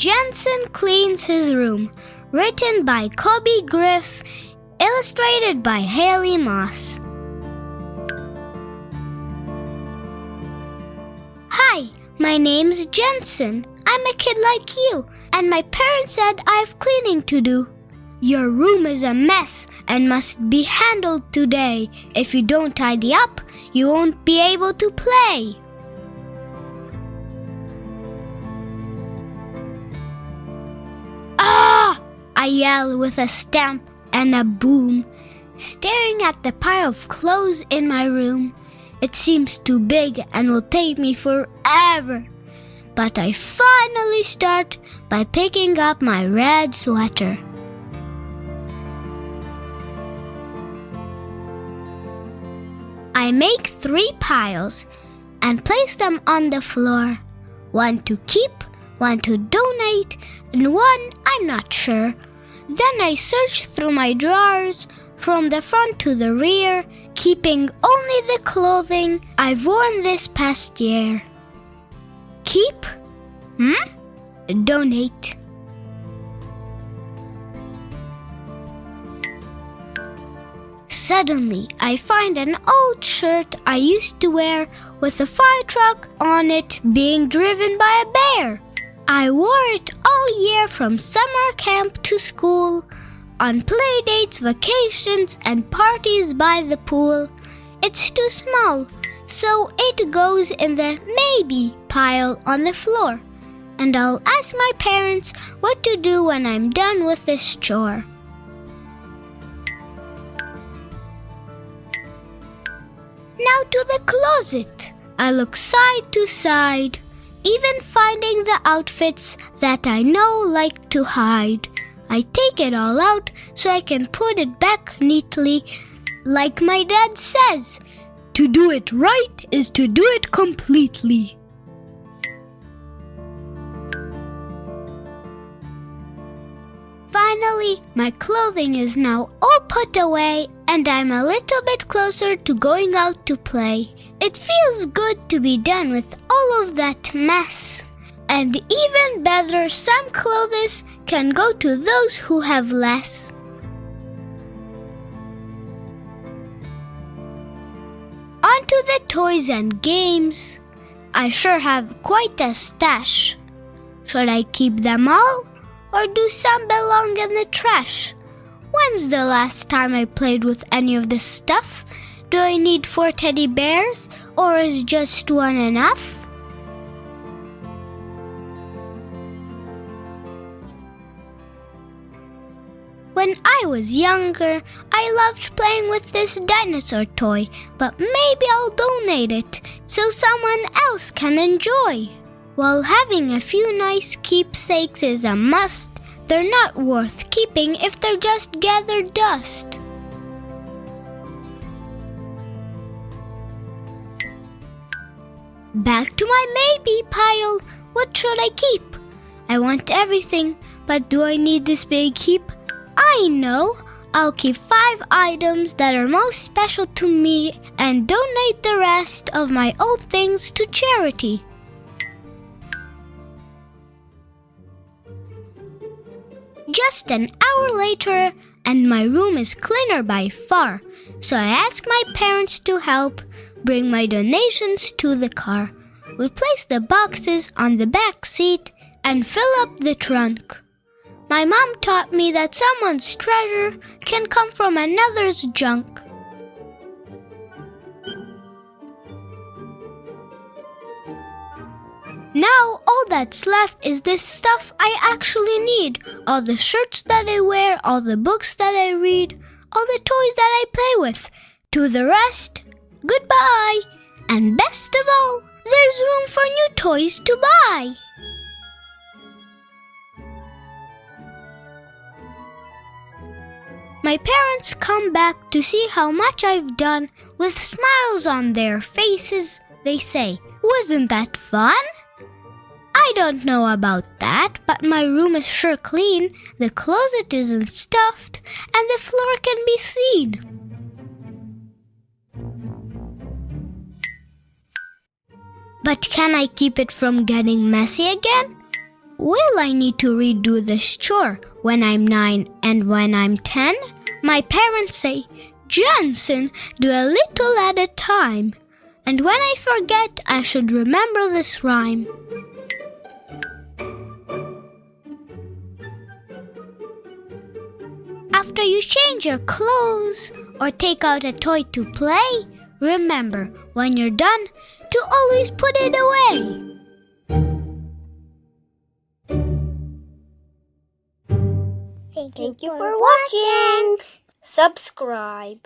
Jensen Cleans His Room, written by Cobygreif, illustrated by Haley Moss. Hi, my name's Jensen. I'm a kid like you, and my parents said I have cleaning to do. Your room is a mess and must be handled today. If you don't tidy up, you won't be able to play. Ah! I yell with a stamp and a boom, staring at the pile of clothes in my room. It seems too big and will take me forever. But I finally start by picking up my red sweater. I make 3 piles and place them on the floor. 1 to keep, 1 to donate, and 1 I'm not sure. Then I search through my drawers from the front to the rear, keeping only the clothing I've worn this past year. Keep? Donate. Suddenly, I find an old shirt I used to wear with a fire truck on it being driven by a bear. I wore it all year from summer camp to school, on play dates, vacations, and parties by the pool. It's too small, so it goes in the maybe pile on the floor, and I'll ask my parents what to do when I'm done with this chore. Now to the closet. I look side to side, even finding the outfits that I know like to hide. I take it all out so I can put it back neatly, like my dad says, to do it right is to do it completely. Finally, my clothing is now all put away and I'm a little bit closer to going out to play. It feels good to be done with all of that mess. And even better, some clothes can go to those who have less. On to the toys and games. I sure have quite a stash. Should I keep them all? Or do some belong in the trash? When's the last time I played with any of this stuff? Do I need 4 teddy bears, or is just 1 enough? When I was younger, I loved playing with this dinosaur toy, but maybe I'll donate it so someone else can enjoy. While having a few nice keepsakes is a must, they're not worth keeping if they're just gathered dust. Back to my maybe pile. What should I keep? I want everything, but do I need this big heap? I know. I'll keep 5 items that are most special to me and donate the rest of my old things to charity. Just an hour later, and my room is cleaner by far, so I ask my parents to help bring my donations to the car. We place the boxes on the back seat and fill up the trunk. My mom taught me that someone's treasure can come from another's junk. Now all that's left is this stuff I actually need. All the shirts that I wear, all the books that I read, all the toys that I play with. To the rest, goodbye. And best of all, there's room for new toys to buy. My parents come back to see how much I've done. With smiles on their faces, they say, "Wasn't that fun?" I don't know about that, but my room is sure clean, the closet isn't stuffed, and the floor can be seen. But can I keep it from getting messy again? Will I need to redo this chore when I'm 9 and when I'm 10? My parents say, Jensen, do a little at a time. And when I forget, I should remember this rhyme. After you change your clothes or take out a toy to play, remember, when you're done, to always put it away. Thank you for watching. Subscribe.